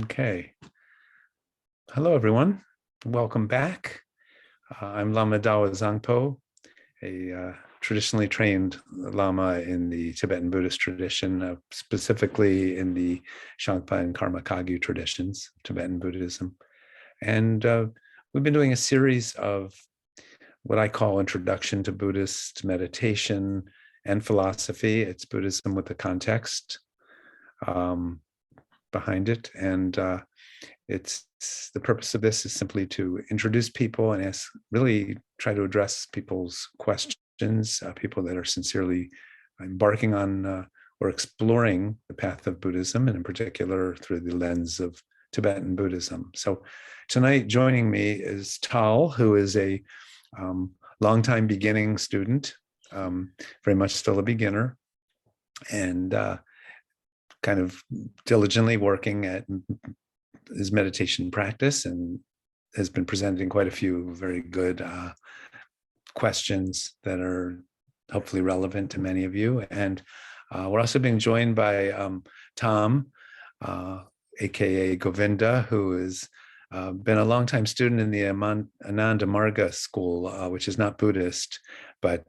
Okay. Hello, everyone. Welcome back. I'm Lama Dawa Zangpo, a traditionally trained Lama in the Tibetan Buddhist tradition, specifically in the Shangpa and Karma Kagyu traditions, Tibetan Buddhism. And we've been doing a series of what I call Introduction to Buddhist Meditation and Philosophy. It's Buddhism with the context behind it. And it's the purpose of this is simply to introduce people and really try to address people's questions, people that are sincerely embarking on or exploring the path of Buddhism, and in particular through the lens of Tibetan Buddhism. So tonight joining me is Tal, who is a longtime beginning student, very much still a beginner, and kind of diligently working at his meditation practice, and has been presenting quite a few very good questions that are hopefully relevant to many of you. And we're also being joined by Tom, aka Govinda, who has been a longtime student in the Ananda Marga school, which is not Buddhist, but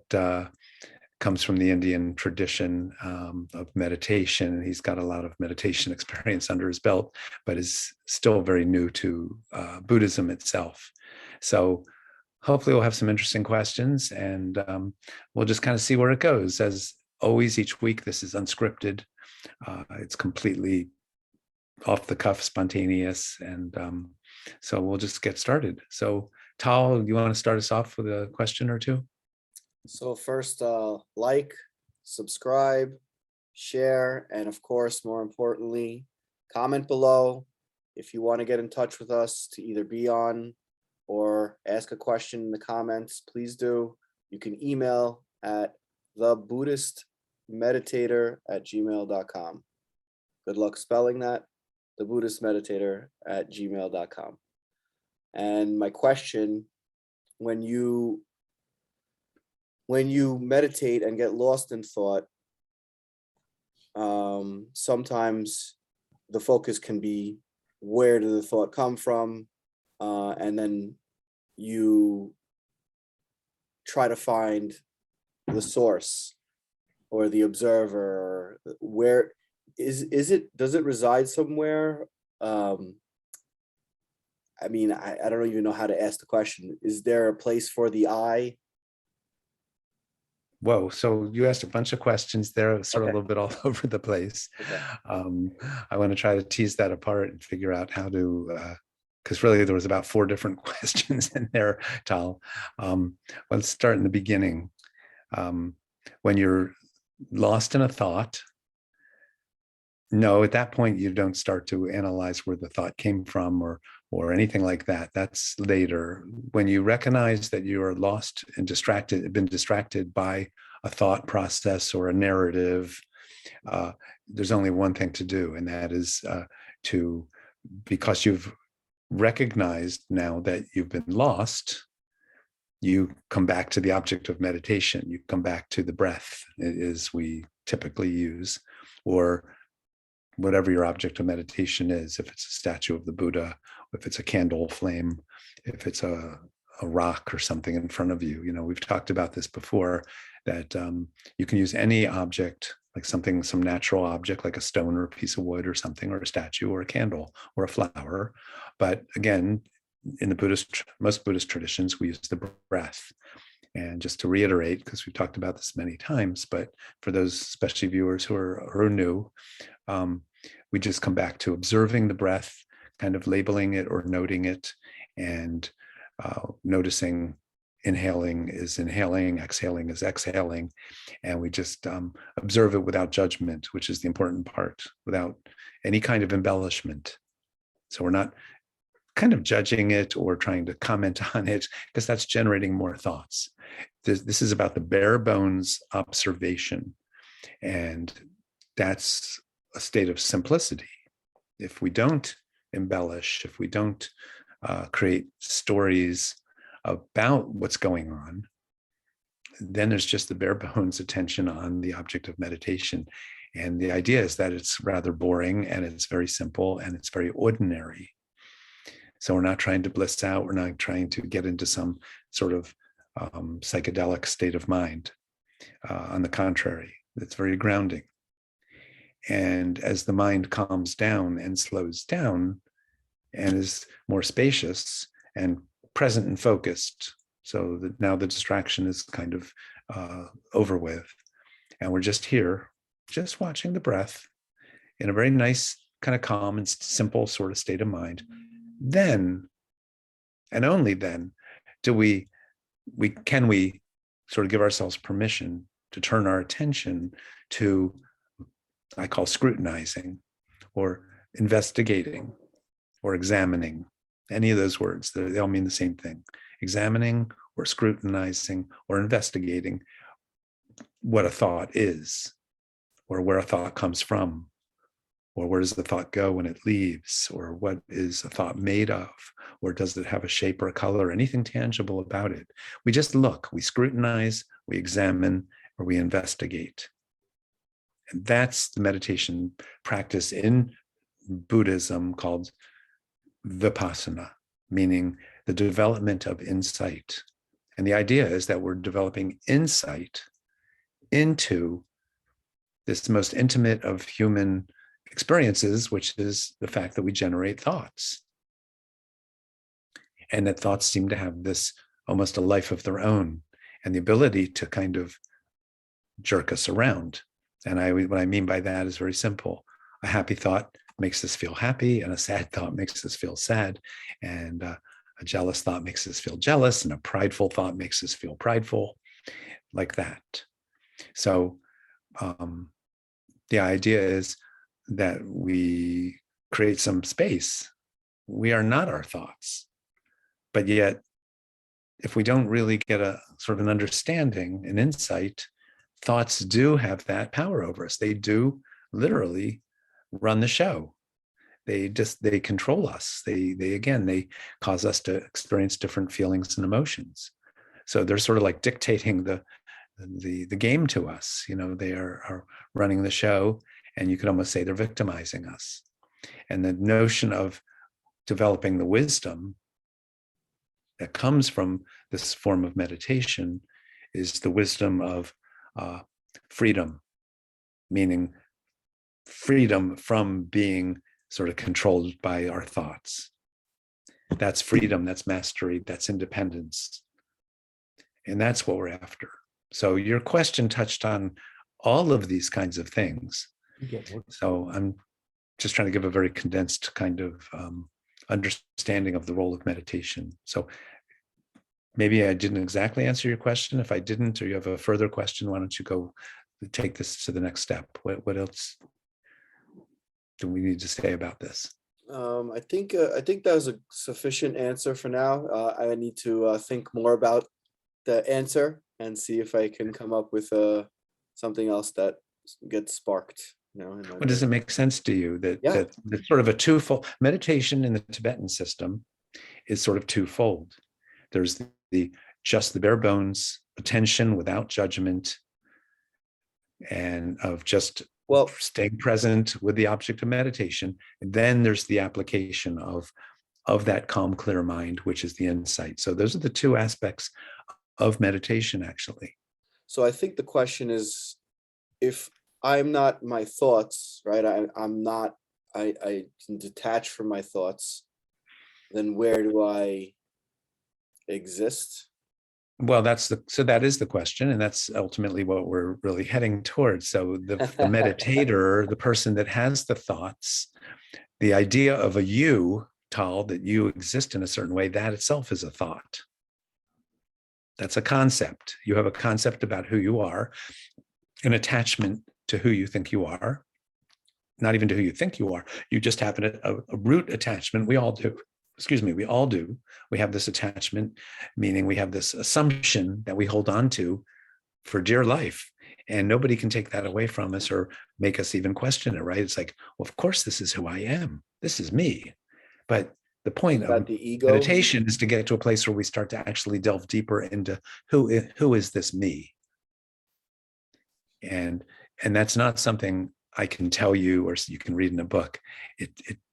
comes from the Indian tradition of meditation. He's got a lot of meditation experience under his belt, but is still very new to Buddhism itself. So hopefully we'll have some interesting questions, and we'll just kind of see where it goes. As always, each week, this is unscripted. It's completely off the cuff, spontaneous, and so we'll just get started. So Tal, you want to start us off with a question or two? So first, like, subscribe, share, and of course, more importantly, comment below if you want to get in touch with us to either be on or ask a question in the comments. Please do. You can email at thebuddhistmeditator@gmail.com. Good luck spelling that, thebuddhistmeditator@gmail.com. And my question, when you meditate and get lost in thought, sometimes the focus can be, where did the thought come from? And then you try to find the source or the observer. Where is it? Does it reside somewhere? I mean, I don't even know how to ask the question. Is there a place for the I? Whoa, so you asked a bunch of questions there, sort of a little bit all over the place. Okay. I want to try to tease that apart and figure out how to, because really there was about 4 different questions in there, Tal. Let's start in the beginning. When you're lost in a thought, no, at that point you don't start to analyze where the thought came from or anything like that. That's later. When you recognize that you are lost and been distracted by a thought process or a narrative, there's only one thing to do, and that is because you've recognized now that you've been lost, you come back to the object of meditation. You come back to the breath, as we typically use, or whatever your object of meditation is. If it's a statue of the Buddha, if it's a candle flame, if it's a rock or something in front of you. You know, we've talked about this before, that you can use any object, like some natural object, like a stone or a piece of wood or something, or a statue or a candle or a flower. But again, in the most Buddhist traditions, we use the breath. And just to reiterate, because we've talked about this many times, but for those especially viewers who are new, we just come back to observing the breath, kind of labeling it or noting it, and noticing inhaling is inhaling, exhaling is exhaling, and we just observe it without judgment, which is the important part, without any kind of embellishment. So we're not kind of judging it or trying to comment on it, because that's generating more thoughts. This is about the bare bones observation, and that's a state of simplicity. If we don't embellish, if we don't create stories about what's going on, then there's just the bare bones attention on the object of meditation. And the idea is that it's rather boring and it's very simple and it's very ordinary. So we're not trying to bliss out. We're not trying to get into some sort of psychedelic state of mind. On the contrary, it's very grounding. And as the mind calms down and slows down and is more spacious and present and focused, so that now the distraction is kind of over with, and we're just here, just watching the breath in a very nice, kind of calm and simple sort of state of mind, then, and only then, do we sort of give ourselves permission to turn our attention to, I call scrutinizing, or investigating, or examining. Any of those words, they all mean the same thing. Examining, or scrutinizing, or investigating what a thought is, or where a thought comes from, or where does the thought go when it leaves, or what is a thought made of, or does it have a shape or a color, anything tangible about it. We just look, we scrutinize, we examine, or we investigate. And that's the meditation practice in Buddhism called vipassana, meaning the development of insight. And the idea is that we're developing insight into this most intimate of human experiences, which is the fact that we generate thoughts. And that thoughts seem to have this almost a life of their own and the ability to kind of jerk us around. And what I mean by that is very simple. A happy thought makes us feel happy, and a sad thought makes us feel sad. And a jealous thought makes us feel jealous, and a prideful thought makes us feel prideful, like that. So the idea is that we create some space. We are not our thoughts. But yet, if we don't really get a sort of an understanding, an insight, thoughts do have that power over us. They do literally run the show. They control us. They cause us to experience different feelings and emotions. So they're sort of like dictating the game to us. You know, they are running the show, and you could almost say they're victimizing us. And the notion of developing the wisdom that comes from this form of meditation is the wisdom of freedom, meaning freedom from being sort of controlled by our thoughts. That's freedom, that's mastery, that's independence. And that's what we're after. So your question touched on all of these kinds of things. So I'm just trying to give a very condensed kind of understanding of the role of meditation. So maybe I didn't exactly answer your question. If I didn't, or you have a further question, why don't you go take this to the next step? What else do we need to say about this? I think that was a sufficient answer for now. I need to think more about the answer and see if I can come up with something else that gets sparked. Well, does it make sense to you that Yeah. that sort of a twofold meditation in the Tibetan system is sort of twofold? There's just the bare bones attention without judgment, and of just staying present with the object of meditation. And then there's the application of that calm, clear mind, which is the insight. So those are the two aspects of meditation, actually. So I think the question is, if I'm not my thoughts, right? I can detach from my thoughts, then where do I exist? Well, that is the question, and that's ultimately what we're really heading towards. So the meditator, the person that has the thoughts, the idea of a you, Tal, that you exist in a certain way, that itself is a thought. That's a concept. You have a concept about who you are, an attachment to who you think you are, not even to who you think you are. You just have a root attachment. We all do. We all do. We have this attachment, meaning we have this assumption that we hold on to for dear life. And nobody can take that away from us or make us even question it, right? It's like, well, of course, this is who I am. This is me. But the point of the ego meditation is to get to a place where we start to actually delve deeper into who is this me? And that's not something I can tell you, or you can read in a book.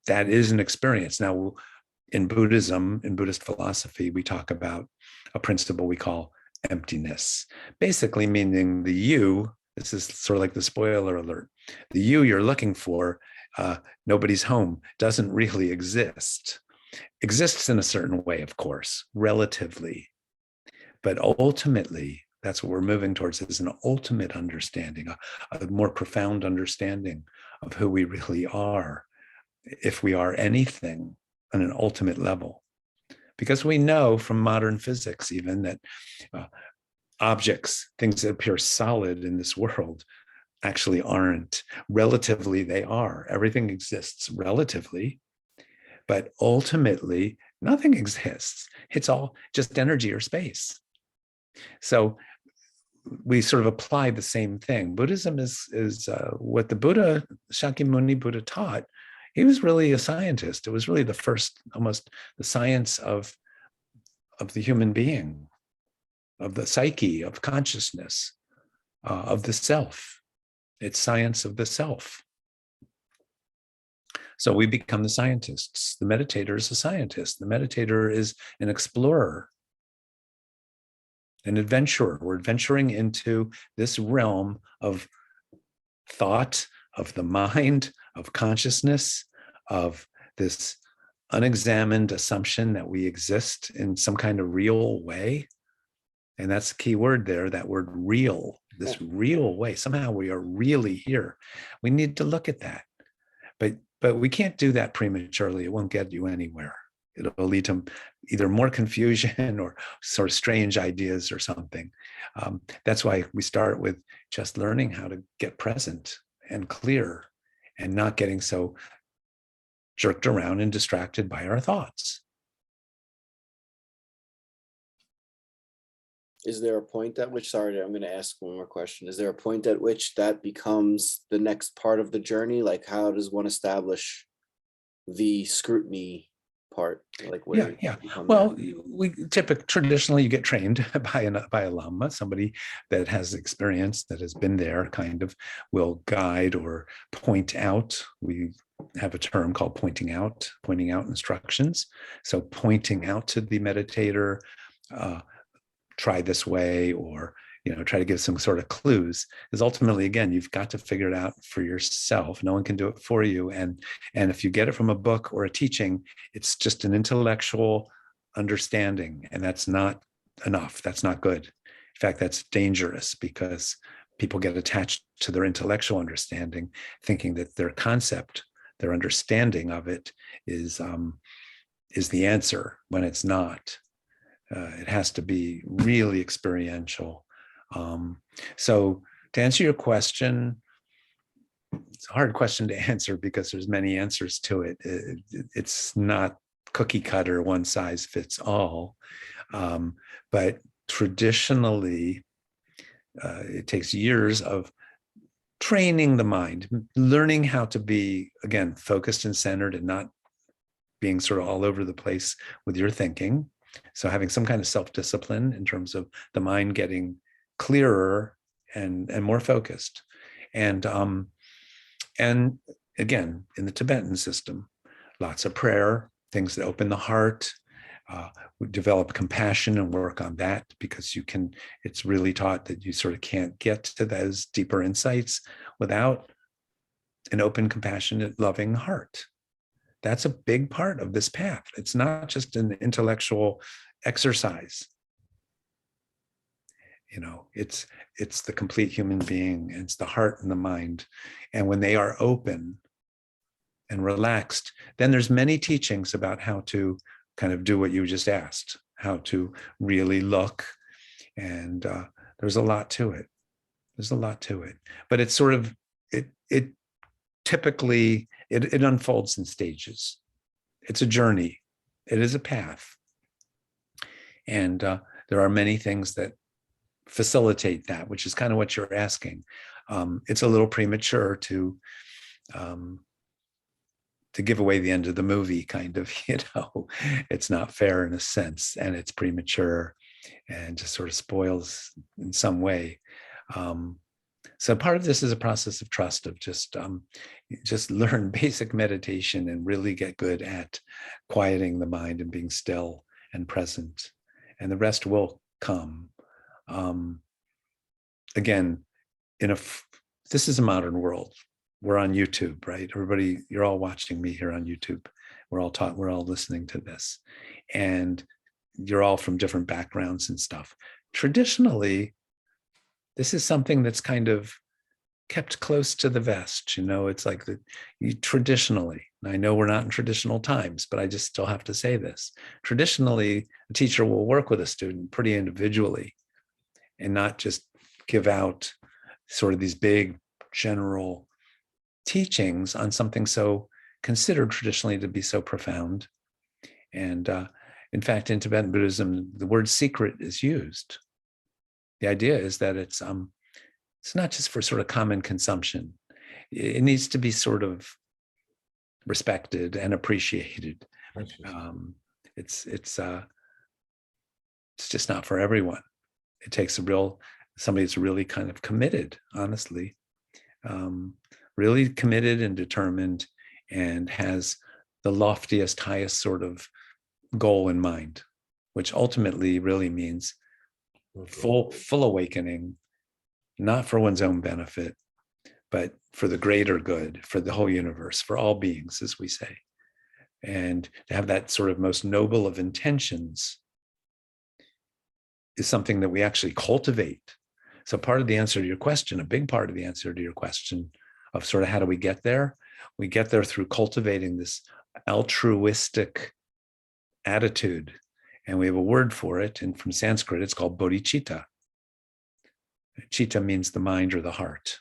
That is an experience. Now, in Buddhism, in Buddhist philosophy, we talk about a principle we call emptiness, basically meaning the you. This is sort of like the spoiler alert. The you you're looking for, nobody's home, doesn't really exist. Exists in a certain way, of course, relatively, but ultimately, that's what we're moving towards, is an ultimate understanding, a more profound understanding of who we really are, if we are anything on an ultimate level. Because we know from modern physics even that objects, things that appear solid in this world, actually aren't. Relatively, they are. Everything exists relatively, but ultimately, nothing exists. It's all just energy or space. So we sort of apply the same thing. Buddhism is what the Buddha, Shakyamuni Buddha, taught. He was really a scientist. It was really the first, almost the science of the human being, of the psyche, of consciousness, of the self. It's science of the self. So we become the scientists. The meditator is a scientist. The meditator is an explorer, an adventurer. We're adventuring into this realm of thought, of the mind, of consciousness, of this unexamined assumption that we exist in some kind of real way. And that's the key word there, that word real, this real way. Somehow we are really here. We need to look at that. But we can't do that prematurely. It won't get you anywhere. It'll lead to either more confusion or sort of strange ideas or something. That's why we start with just learning how to get present and clear and not getting so jerked around and distracted by our thoughts. Is there a point at which, sorry, I'm going to ask one more question. Is there a point at which that becomes the next part of the journey? Like, how does one establish the scrutiny part? Like, where Yeah. Well, traditionally you get trained by a lama, somebody that has experience, that has been there, kind of will guide or point out. We have a term called pointing out instructions. So pointing out to the meditator, try this way, or try to give some sort of clues, is ultimately, again, you've got to figure it out for yourself. No one can do it for you. And if you get it from a book or a teaching, it's just an intellectual understanding, and that's not enough. That's not good. In fact, that's dangerous, because people get attached to their intellectual understanding, thinking that their concept, their understanding of it is the answer, when it's not. It has to be really experiential. So to answer your question, it's a hard question to answer because there's many answers to it. It's not cookie cutter, one size fits all. But traditionally, it takes years of training the mind, learning how to be, again, focused and centered and not being sort of all over the place with your thinking. So having some kind of self-discipline in terms of the mind getting clearer and more focused. And again, in the Tibetan system, lots of prayer, things that open the heart. We develop compassion and work on that, because it's really taught that you sort of can't get to those deeper insights without an open, compassionate, loving heart. That's a big part of this path. It's not just an intellectual exercise. It's the complete human being. It's the heart and the mind. And when they are open and relaxed, then there's many teachings about how to kind of do what you just asked, how to really look. And there's a lot to it. But it's sort of, it typically, it unfolds in stages. It's a journey. It is a path. And there are many things that facilitate that, which is kind of what you're asking. It's a little premature to give away the end of the movie, kind of, it's not fair in a sense, and it's premature and just sort of spoils in some way. So part of this is a process of trust, of just learn basic meditation and really get good at quieting the mind and being still and present, and the rest will come. Again, this is a modern world. We're on YouTube, right? Everybody, you're all watching me here on YouTube. We're all listening to this, and you're all from different backgrounds and stuff. Traditionally, this is something that's kind of kept close to the vest. It's like traditionally, and I know we're not in traditional times, but I just still have to say this. Traditionally, a teacher will work with a student pretty individually and not just give out sort of these big general teachings on something so considered traditionally to be so profound. And in fact, in Tibetan Buddhism, the word secret is used. The idea is that it's not just for sort of common consumption. It needs to be sort of respected and appreciated. It's just not for everyone. It takes somebody that's really kind of committed, honestly, really committed and determined, and has the loftiest, highest sort of goal in mind, which ultimately really means full awakening, not for one's own benefit, but for the greater good, for the whole universe, for all beings, as we say. And to have that sort of most noble of intentions is something that we actually cultivate. So part of the answer to your question, a big part of the answer to your question of sort of how do we get there? We get there through cultivating this altruistic attitude. And we have a word for it. And from Sanskrit, it's called bodhicitta. Chitta means the mind or the heart.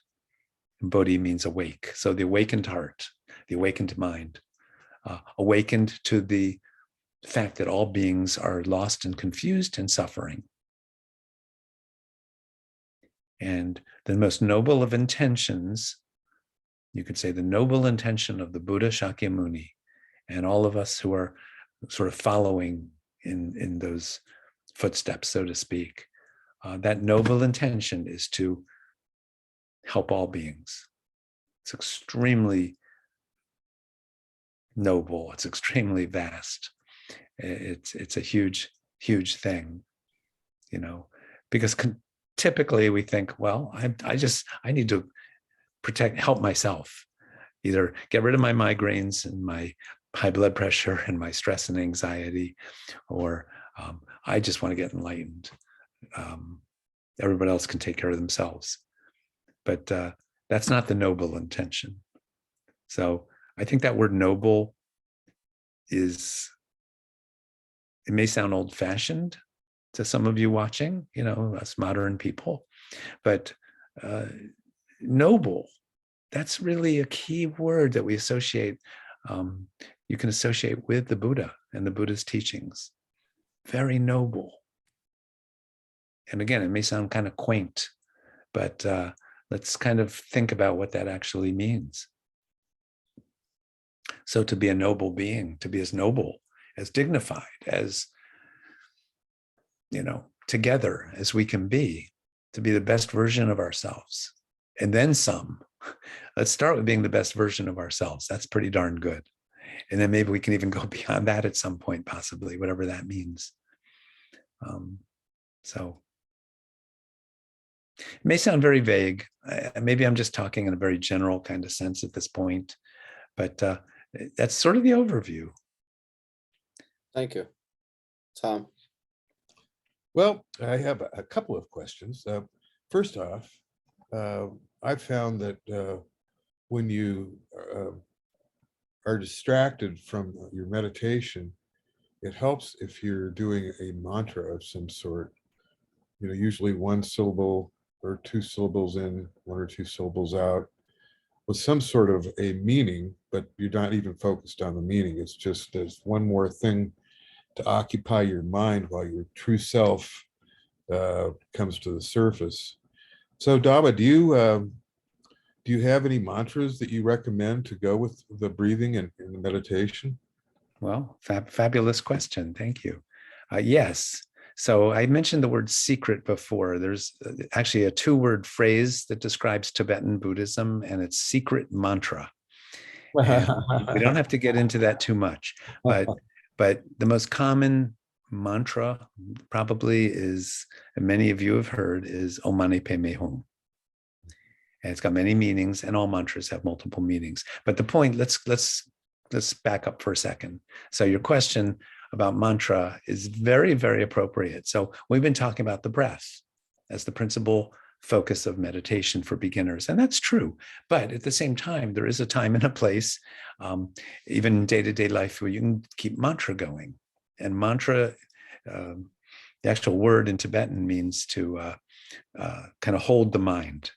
And bodhi means awake. So the awakened heart, the awakened mind, awakened to the fact that all beings are lost and confused and suffering. And the most noble of intentions, you could say the noble intention of the Buddha Shakyamuni and all of us who are sort of following in those footsteps, so to speak, that noble intention is to help all beings. It's extremely noble. It's extremely vast. It's a huge, huge thing, because typically we think, well, I need to help myself, either get rid of my migraines and my high blood pressure and my stress and anxiety, or I just want to get enlightened. Everybody else can take care of themselves. But that's not the noble intention. So I think that word noble it may sound old-fashioned to some of you watching, us modern people, but noble, that's really a key word that we associate. You can associate with the Buddha and the Buddha's teachings. Very noble. And again, it may sound kind of quaint, but let's kind of think about what that actually means. So to be a noble being, to be as noble, as dignified, as, together as we can be, to be the best version of ourselves. And then some. Let's start with being the best version of ourselves. That's pretty darn good. And then maybe we can even go beyond that at some point, possibly, whatever that means. So it may sound very vague. Maybe I'm just talking in a very general kind of sense at this point, but that's sort of the overview. Thank you. Tom? Well, I have a couple of questions. First off, I've found that when you are distracted from your meditation, it helps if you're doing a mantra of some sort, usually one syllable or two syllables in, one or two syllables out, with some sort of a meaning, but you're not even focused on the meaning. It's just there's one more thing to occupy your mind while your true self comes to the surface. So Dava, do you have any mantras that you recommend to go with the breathing and the meditation? Well, fabulous question. Thank you. Yes. So I mentioned the word secret before. There's actually a two-word phrase that describes Tibetan Buddhism, and it's secret mantra. And we don't have to get into that too much, but the most common mantra probably is, and many of you have heard, is Om Mani Padme Hum. And it's got many meanings, and all mantras have multiple meanings. But the point, let's back up for a second. So your question about mantra is very, very appropriate. So we've been talking about the breath as the principal focus of meditation for beginners, and that's true. But at the same time, there is a time and a place, even in day-to-day life, where you can keep mantra going. And mantra, the actual word in Tibetan means to kind of hold the mind.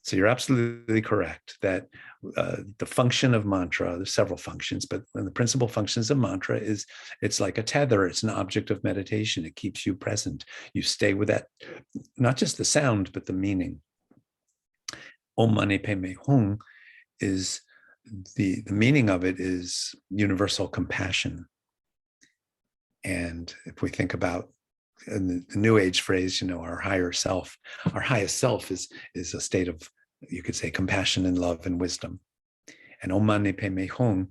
So you're absolutely correct that the function of mantra, there's several functions, but one of the principal functions of mantra is it's like a tether. It's an object of meditation. It keeps you present. You stay with that, not just the sound, but the meaning. Om Mani Padme Hum is the meaning of it is universal compassion. And if we think about in the New Age phrase, our higher self, our highest self is a state of, you could say, compassion and love and wisdom. And Om Mani Padme Hum,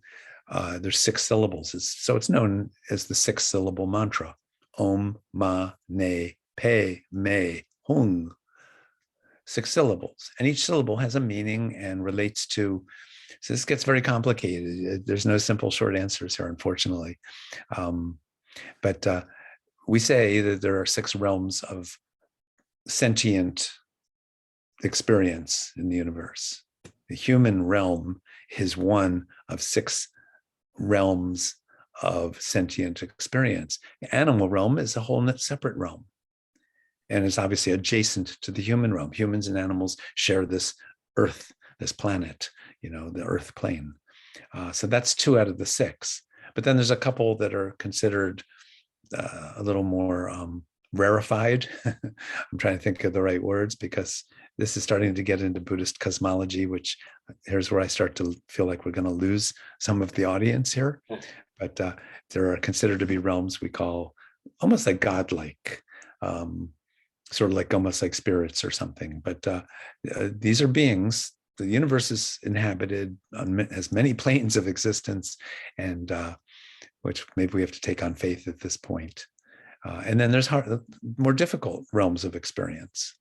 there's 6 syllables. So it's known as the 6-syllable mantra. Om Mani Padme Hum. 6 syllables. And each syllable has a meaning and relates to, so this gets very complicated. There's no simple short answers here, unfortunately. But we say that there are 6 realms of sentient experience in the universe. The human realm is one of 6 realms of sentient experience. The animal realm is a whole separate realm, and it's obviously adjacent to the human realm. Humans and animals share this earth, this planet, the earth plane. So that's 2 out of the 6. But then there's a couple that are considered a little more rarefied. I'm trying to think of the right words, because this is starting to get into Buddhist cosmology, which here's where I start to feel like we're going to lose some of the audience here. But there are considered to be realms we call almost like godlike, sort of like almost like spirits or something. But these are beings. The universe is inhabited as many planes of existence, and which maybe we have to take on faith at this point. And then there's more difficult realms of experience.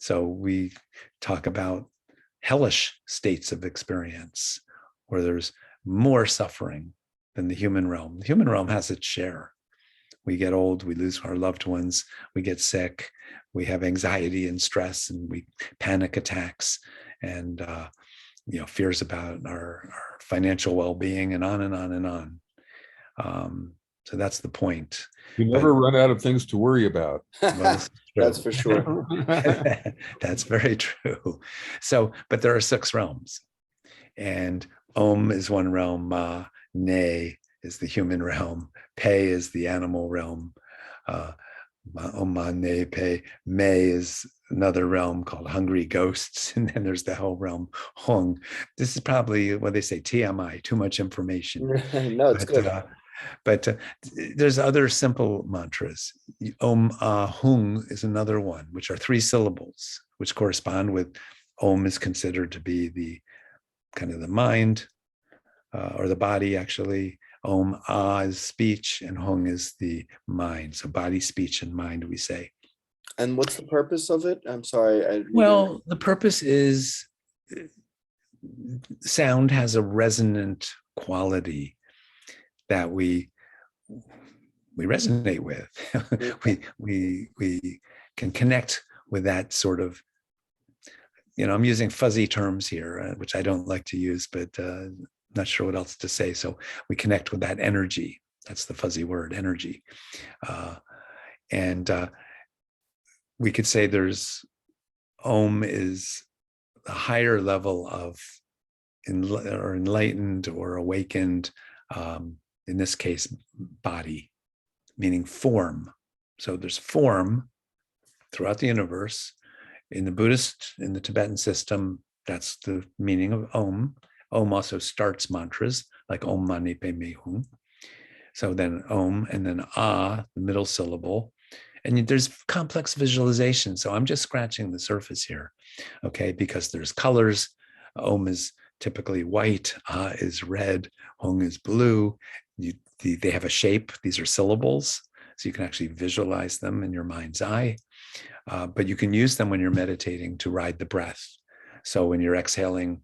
So we talk about hellish states of experience, where there's more suffering than the human realm. The human realm has its share. We get old, we lose our loved ones, we get sick, we have anxiety and stress, and we panic attacks, and fears about our financial well-being, and on and on and on. So that's the point. You never run out of things to worry about. Well, That's for sure. That's very true. So, but there are 6 realms, and Om is one realm, Ma, Ne is the human realm, Pe is the animal realm, Om Ma Ne Pe, Me is another realm called hungry ghosts, and then there's the whole realm Hung. This is probably what they say, TMI, too much information. No, it's good. But there's other simple mantras. Om Hung is another one, which are 3 syllables, which correspond with Om is considered to be the kind of the mind, or the body, actually. Om is speech, and Hung is the mind. So body, speech, and mind, we say. And what's the purpose of it? I'm sorry. Well, the purpose is sound has a resonant quality that we resonate with. we can connect with that sort of, I'm using fuzzy terms here, which I don't like to use, but not sure what else to say. So we connect with that energy. That's the fuzzy word, energy. And we could say there's Om is a higher level of enlightened or awakened, in this case, body, meaning form. So there's form throughout the universe. In the Tibetan system, that's the meaning of Om. Om also starts mantras like Om Mani Padme Hum. So then Om, and then the middle syllable. And there's complex visualization. So I'm just scratching the surface here, okay? Because there's colors. Om is typically white, Ah is red, Hung is blue. They have a shape. These are syllables. So you can actually visualize them in your mind's eye. But you can use them when you're meditating to ride the breath. So when you're exhaling,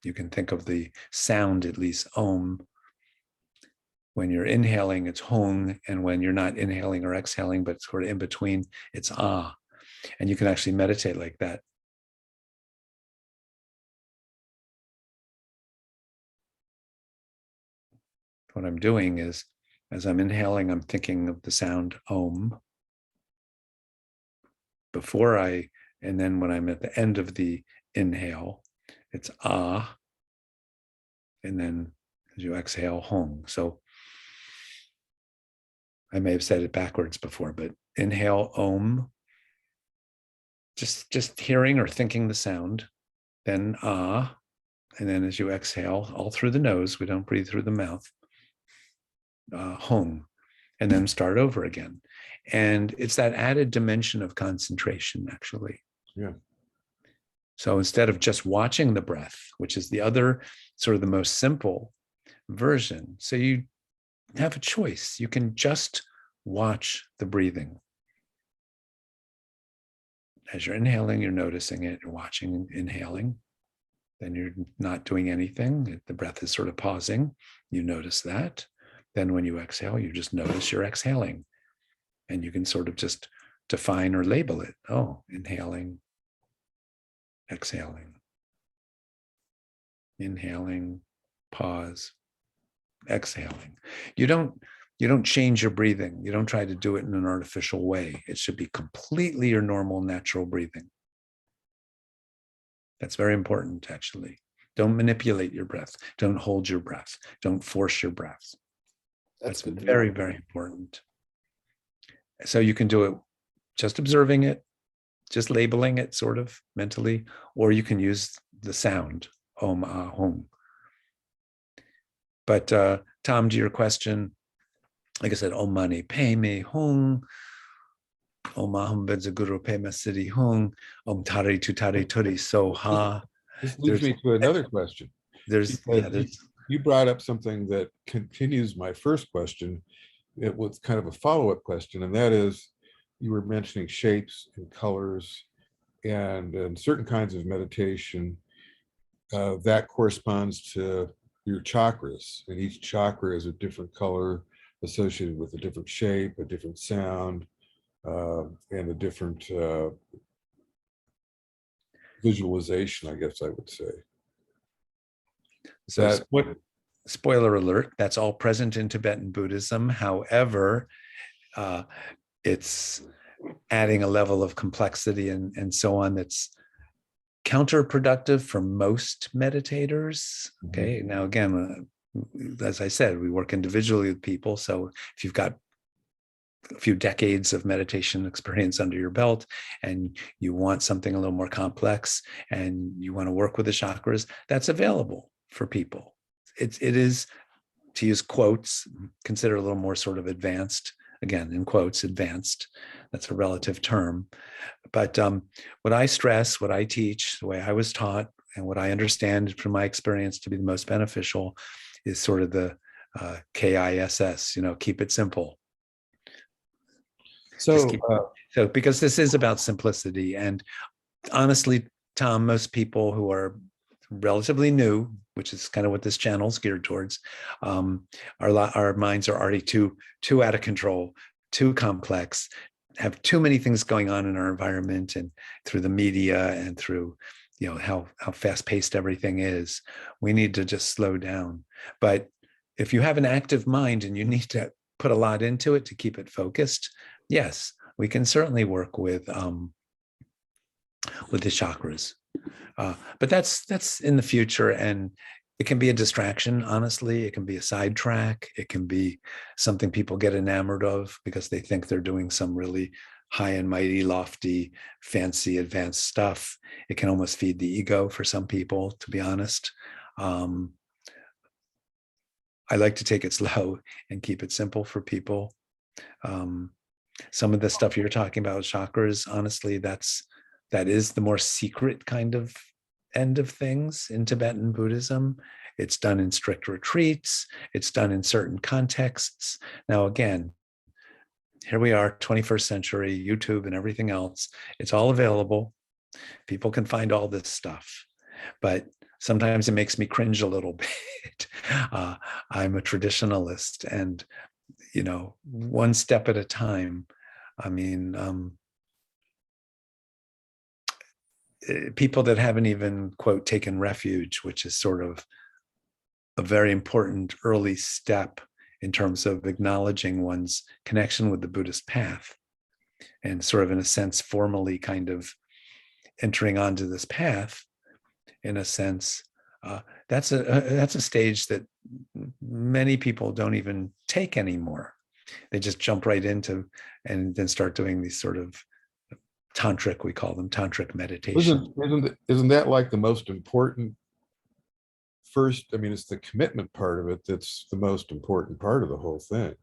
you can think of the sound, at least Om. When you're inhaling, it's Hung. And when you're not inhaling or exhaling, but sort of in between, it's Ah. And you can actually meditate like that. What I'm doing is, as I'm inhaling, I'm thinking of the sound Om. And then when I'm at the end of the inhale, it's Ah. And then as you exhale, Hung. So I may have said it backwards before, but inhale Om, just hearing or thinking the sound, then Ah, and then as you exhale, all through the nose, we don't breathe through the mouth, Hung, and then start over again. And it's that added dimension of concentration, actually. Yeah. So instead of just watching the breath, which is the other sort of the most simple version, so you have a choice. You can just watch the breathing. As you're inhaling, you're noticing it, you're watching, inhaling. Then you're not doing anything. The breath is sort of pausing. You notice that. Then when you exhale, you just notice you're exhaling. And you can sort of just define or label it. Oh, inhaling, exhaling, inhaling, pause, exhaling. You don't change your breathing. You don't try to do it in an artificial way. It should be completely your normal, natural breathing. That's very important, actually. Don't manipulate your breath. Don't hold your breath. Don't force your breath. That's very, very important. So you can do it just observing it, just labeling it sort of mentally, or you can use the sound, Om, Ah, Hung. But Tom, to your question, like I said, Om Mani Padme Hung, Om Aham Benzaguru Pema Siddhi Hung, Om Tari Tutari Turi Soha. This leads me to another question. There's you brought up something that continues my first question. It was kind of a follow-up question, and that is, you were mentioning shapes and colors, and in certain kinds of meditation, that corresponds to your chakras, and each chakra is a different color associated with a different shape, a different sound, and a different visualization, I guess I would say. So spoiler alert, that's all present in Tibetan Buddhism. However, it's adding a level of complexity and so on that's counterproductive for most meditators. Okay. Now, again, as I said, we work individually with people. So if you've got a few decades of meditation experience under your belt and you want something a little more complex and you want to work with the chakras, that's available for people. It is, to use quotes, consider a little more sort of advanced, again, in quotes, advanced. That's a relative term. But what I stress, what I teach, the way I was taught, and what I understand from my experience to be the most beneficial is sort of the KISS, keep it simple. So because this is about simplicity. And honestly, Tom, most people who are relatively new, which is kind of what this channel is geared towards, our minds are already too out of control, too complex, have too many things going on in our environment and through the media and through how fast-paced everything is. We need to just slow down. But if you have an active mind and you need to put a lot into it to keep it focused, yes, we can certainly work with the chakras. But that's in the future, and it can be a distraction. Honestly, it can be a sidetrack. It can be something people get enamored of because they think they're doing some really high and mighty, lofty, fancy, advanced stuff. It can almost feed the ego for some people, to be honest. I like to take it slow and keep it simple for people. Some of the stuff you're talking about, chakras, honestly, that is the more secret kind of end of things in Tibetan Buddhism. It's done in strict retreats. It's done in certain contexts. Now, again, here we are, 21st century, YouTube and everything else. It's all available. People can find all this stuff, but sometimes it makes me cringe a little bit. I'm a traditionalist, and one step at a time. I mean, people that haven't even, quote, taken refuge, which is sort of a very important early step in terms of acknowledging one's connection with the Buddhist path, and sort of, in a sense, formally kind of entering onto this path, in a sense. That's a stage that many people don't even take anymore. They just jump right into and then start doing these sort of tantric, we call them tantric meditation. Isn't that like the most important first? I mean, it's the commitment part of it that's the most important part of the whole thing.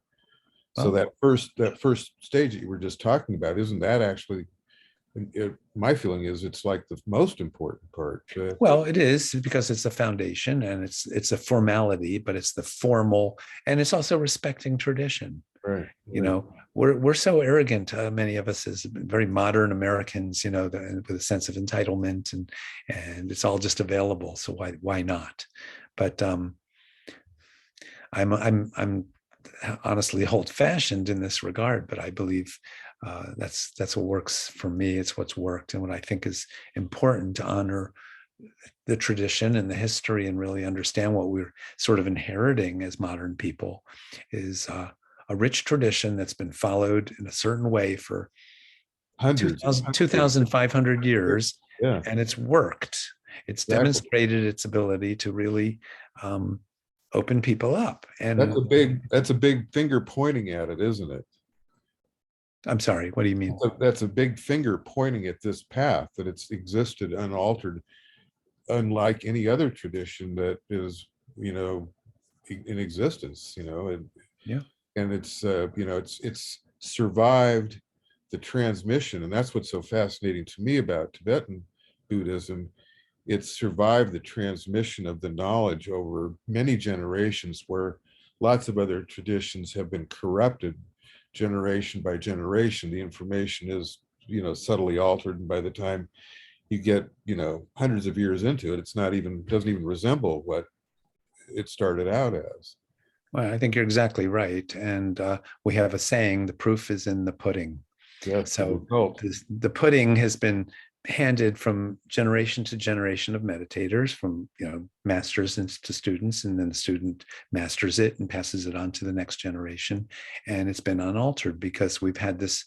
So that first stage that you were just talking about, isn't that actually, my feeling is it's like the most important part. Well, it is, because it's a foundation and it's a formality, but it's the formal, and it's also respecting tradition. Right. We're so arrogant, many of us, as very modern Americans, with a sense of entitlement, and it's all just available. So why not? But I'm honestly old-fashioned in this regard, but I believe that's what works for me. It's what's worked, and what I think is important, to honor the tradition and the history, and really understand what we're sort of inheriting as modern people is a rich tradition that's been followed in a certain way for Hundreds, 2,500 years, yeah, and it's worked. It's demonstrated its ability to really open people up. And that's a big finger pointing at it, isn't it? I'm sorry, what do you mean? That's a big finger pointing at this path, that it's existed unaltered, unlike any other tradition that is, in existence, and yeah, and it's it's survived the transmission, and that's what's so fascinating to me about Tibetan Buddhism. It's survived the transmission of the knowledge over many generations, where lots of other traditions have been corrupted generation by generation. The information is, subtly altered, and by the time you get, hundreds of years into it, doesn't even resemble what it started out as. Well, I think you're exactly right. And we have a saying, the proof is in the pudding. Yes, so the pudding has been handed from generation to generation of meditators, from masters to students, and then the student masters it and passes it on to the next generation. And it's been unaltered because we've had this.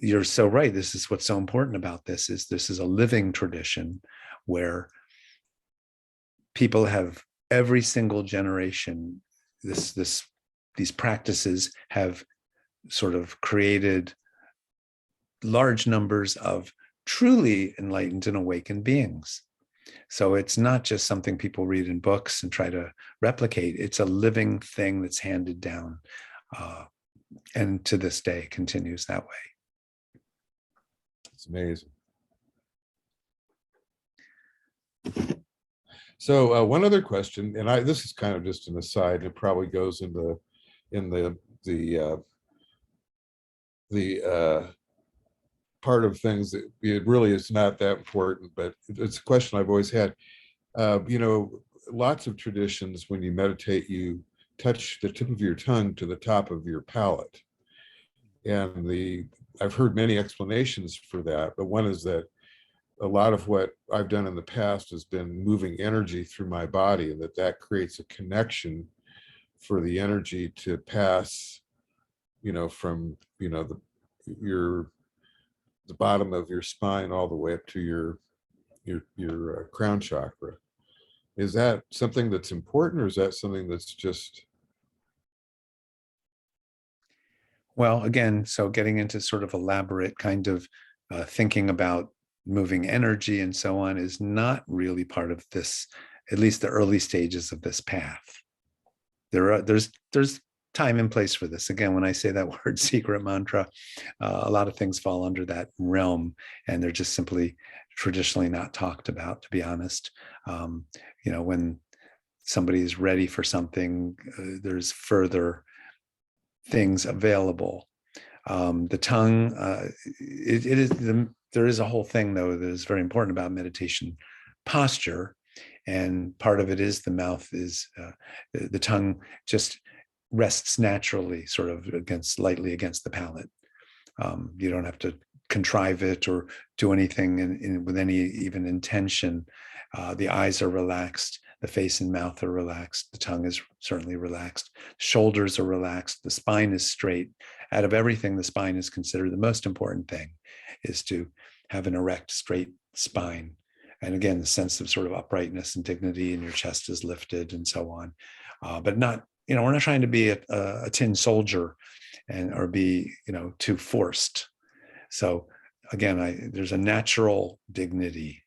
You're so right. This is what's so important about this is a living tradition where people have, every single generation, these practices have sort of created large numbers of truly enlightened and awakened beings. So it's not just something people read in books and try to replicate. It's a living thing that's handed down, and to this day continues that way. It's amazing. So one other question, and this is kind of just an aside, and it probably goes in the part of things that it really is not that important, but it's a question I've always had. Lots of traditions, when you meditate, you touch the tip of your tongue to the top of your palate. And I've heard many explanations for that, but one is that a lot of what I've done in the past has been moving energy through my body, and that creates a connection for the energy to pass, from, the bottom of your spine all the way up to your crown chakra. Is that something that's important, or is that something that's just? Well, again, so getting into sort of elaborate kind of thinking about moving energy and so on is not really part of this, at least the early stages of this path. There's time and place for this. Again, when I say that word secret mantra, a lot of things fall under that realm, and they're just simply traditionally not talked about, to be honest. When somebody is ready for something, there's further things available. The tongue, there is a whole thing, though, that is very important about meditation posture. And part of it is the mouth is, the tongue just rests naturally, sort of lightly against the palate. You don't have to contrive it or do anything with any even intention. The eyes are relaxed. The face and mouth are relaxed. The tongue is certainly relaxed. Shoulders are relaxed. The spine is straight. Out of everything, the spine is considered the most important thing, is to have an erect, straight spine. And again, the sense of sort of uprightness and dignity, and your chest is lifted and so on. But not, we're not trying to be a tin soldier or be, too forced. So again, there's a natural dignity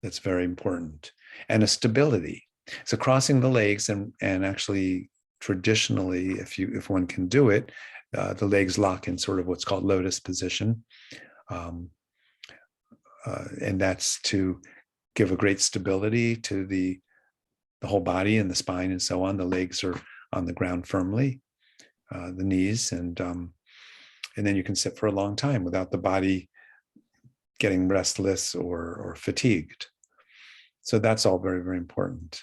that's very important, and a stability. So crossing the legs, and actually traditionally, if one can do it, the legs lock in sort of what's called lotus position. And that's to give a great stability to the whole body and the spine and so on. The legs are on the ground firmly, the knees, and then you can sit for a long time without the body getting restless or fatigued. So that's all very, very important.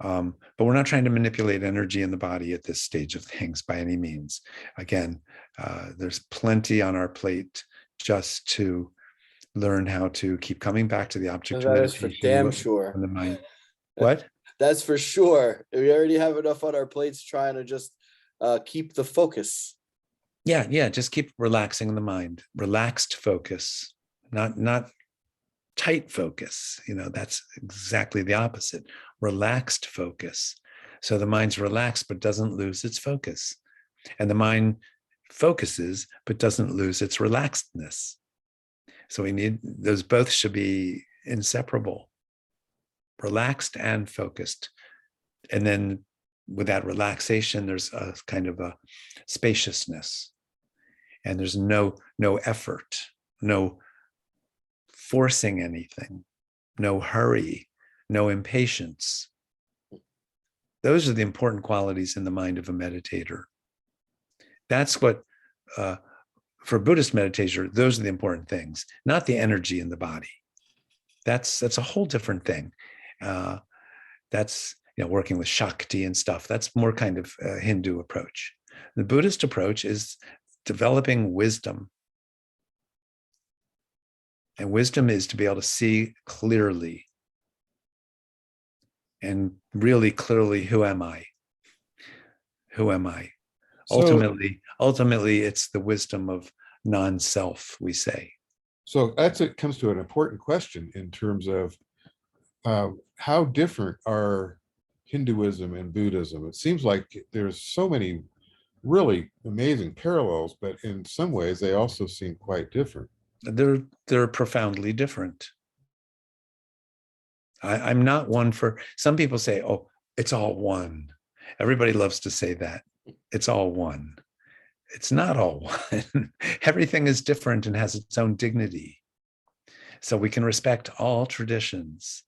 But we're not trying to manipulate energy in the body at this stage of things by any means. Again, there's plenty on our plate just to learn how to keep coming back to the object of meditation. That is for damn sure. On the mind. What? That's for sure. We already have enough on our plates trying to just keep the focus. Yeah. Just keep relaxing the mind. Relaxed focus, not tight focus. That's exactly the opposite. Relaxed focus. So the mind's relaxed but doesn't lose its focus. And the mind focuses but doesn't lose its relaxedness. So those both should be inseparable. Relaxed and focused. And then with that relaxation, there's a kind of a spaciousness. And there's no effort, no forcing anything, no hurry, no impatience. Those are the important qualities in the mind of a meditator. That's what, for a Buddhist meditator, those are the important things, not the energy in the body. That's a whole different thing. That's working with Shakti and stuff. That's more kind of a Hindu approach. The Buddhist approach is developing wisdom. And wisdom is to be able to see clearly, and really clearly, who am I? Who am I? So, ultimately, it's the wisdom of non-self, we say. So it comes to an important question in terms of how different are Hinduism and Buddhism? It seems like there's so many really amazing parallels, but in some ways they also seem quite different. They're profoundly different. I'm not one for, some people say, oh, it's all one. Everybody loves to say that. It's all one. It's not all one. Everything is different and has its own dignity. So we can respect all traditions.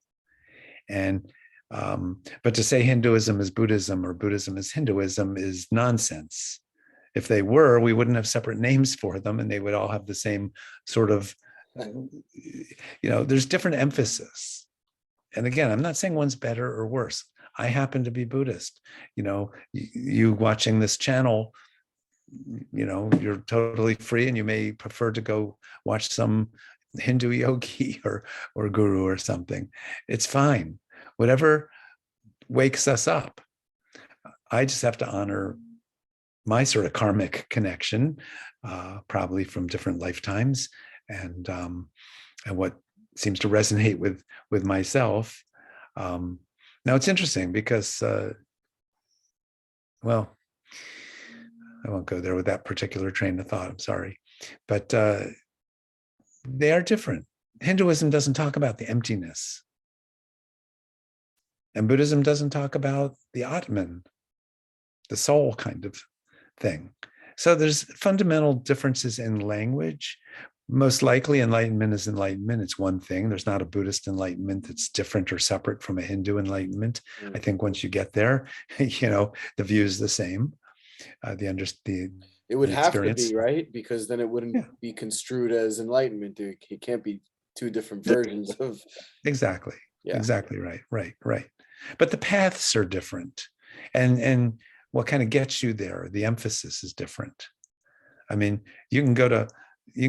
And but to say Hinduism is Buddhism or Buddhism is Hinduism is nonsense. If they were, we wouldn't have separate names for them, and they would all have the same sort of, there's different emphasis. And again, I'm not saying one's better or worse. I happen to be Buddhist. You watching this channel, you're totally free, and you may prefer to go watch some Hindu yogi or guru or something. It's fine. Whatever wakes us up. I just have to honor my sort of karmic connection, probably from different lifetimes, and what seems to resonate with myself. Now it's interesting because, well, I won't go there with that particular train of thought. I'm sorry, but they are different. Hinduism doesn't talk about the emptiness, and Buddhism doesn't talk about the Atman. the soul kind of thing. So there's fundamental differences in language. Most likely enlightenment is enlightenment. It's one thing. There's not a Buddhist enlightenment that's different or separate from a Hindu enlightenment. I think once you get there, the view is the same. It would the have to experience. be, right? Because then it wouldn't be construed as enlightenment. It can't be two different versions of. Exactly. Yeah. Exactly right. Right. But the paths are different. And what kind of gets you there, the emphasis is different. I mean, you can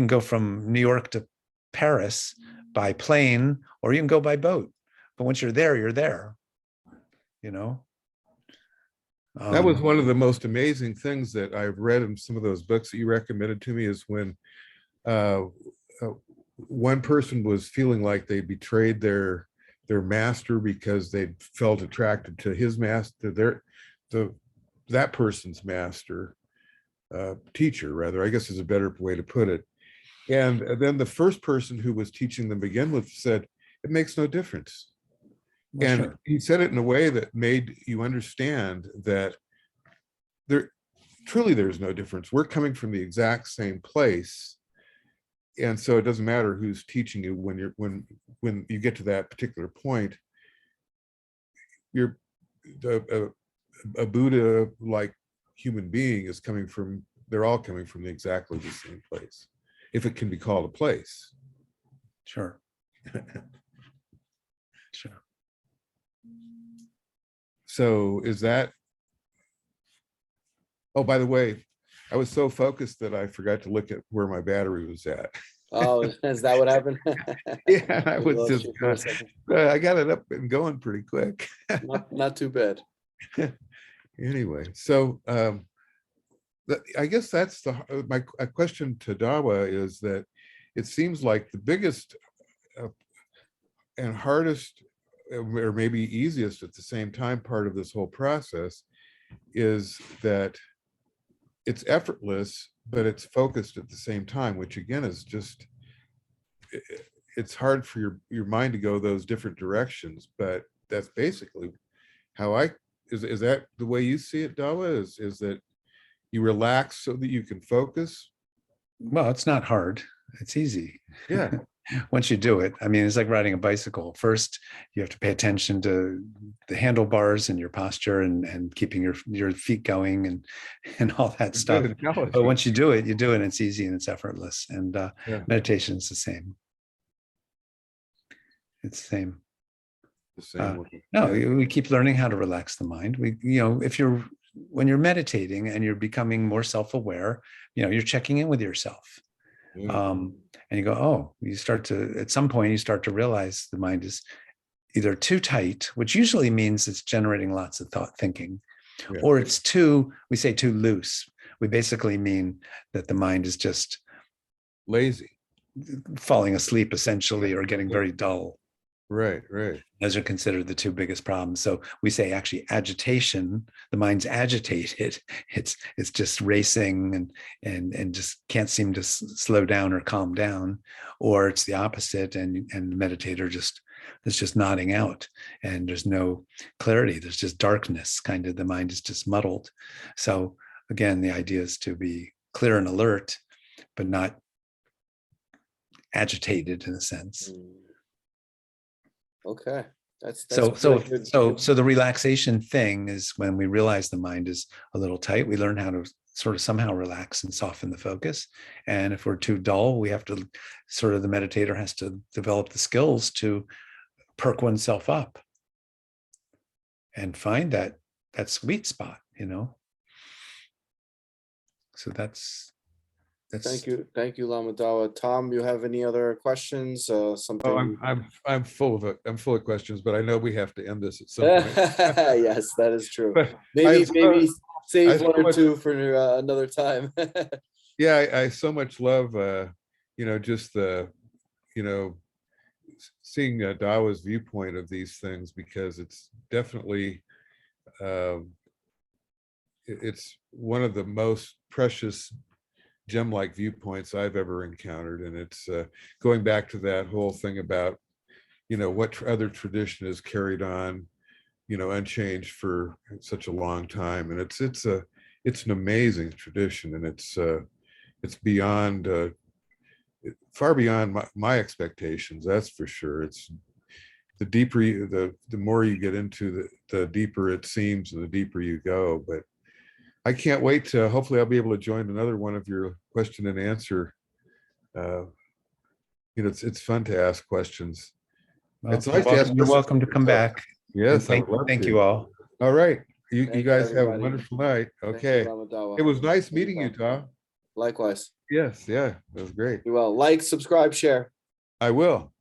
go from New York to Paris by plane, or you can go by boat. But once you're there, you're there. That was one of the most amazing things that I've read in some of those books that you recommended to me, is when one person was feeling like they betrayed their master because they felt attracted to his master, that person's master, teacher, rather, I guess is a better way to put it. And then the first person who was teaching them to begin with said, it makes no difference. Well, And sure. he said it in a way that made you understand that there's no difference. We're coming from the exact same place. And so it doesn't matter who's teaching you when you get to that particular point. You're a Buddha-like human being is coming from, they're all coming from exactly the same place, if it can be called a place. Sure. Sure. So is that, oh, by the way, I was so focused that I forgot to look at where my battery was at. Oh, is that what happened? Yeah, I We was lost just, you for a second. I got it up and going pretty quick. Not too bad. Anyway, so I guess that's my question to Dawa is that it seems like the biggest and hardest, or maybe easiest at the same time, part of this whole process is that it's effortless, but it's focused at the same time, which again is just, it's hard for your mind to go those different directions. But that's basically how is that the way you see it, Dawa? Is that you relax so that you can focus? Well, it's not hard. It's easy. Yeah. Once you do it, I mean, it's like riding a bicycle. First, you have to pay attention to the handlebars and your posture and keeping your feet going and all that stuff. But once you do it, and it's easy and it's effortless. And meditation is the same. It's the same. The same. No, we keep learning how to relax the mind. When you're meditating and you're becoming more self-aware, you're checking in with yourself. And you go, at some point you start to realize the mind is either too tight, which usually means it's generating lots of thinking, or it's too loose. We basically mean that the mind is just lazy, falling asleep essentially, or getting very dull. Right. Those are considered the two biggest problems. So we say actually agitation, the mind's agitated. It's just racing and just can't seem to slow down or calm down, or it's the opposite. And the meditator is just nodding out and there's no clarity. There's just darkness, kind of, the mind is just muddled. So again, the idea is to be clear and alert, but not agitated in a sense. Okay. That's so the relaxation thing is when we realize the mind is a little tight, we learn how to sort of somehow relax and soften the focus. And if we're too dull, we have to the meditator has to develop the skills to perk oneself up and find that sweet spot, So that's Thank you, Lama Dawa. Tom, you have any other questions? Something? Oh, I'm full of it. I'm full of questions, but I know we have to end this at some point. Yes, that is true. But maybe save one or two for another time. Yeah, I so much love just the seeing Dawa's viewpoint of these things, because it's definitely it's one of the most precious gem-like viewpoints I've ever encountered. And it's going back to that whole thing about what other tradition is carried on unchanged for such a long time. And it's an amazing tradition, and it's beyond far beyond my expectations, that's for sure. It's the deeper the more you get into the deeper it seems, and the deeper you go. But I can't wait to, hopefully I'll be able to join another one of your question and answer. It's fun to ask questions. Well, It's nice to ask you're questions welcome to come back. Yes, I Thank, would love thank to. you all. All right. You Thank you, guys have a everybody. wonderful night. Thank you, Okay. Lama Dawa. It was nice meeting you, Tom. Likewise. Yes, yeah, it was great. You well. Like, subscribe, share. I will.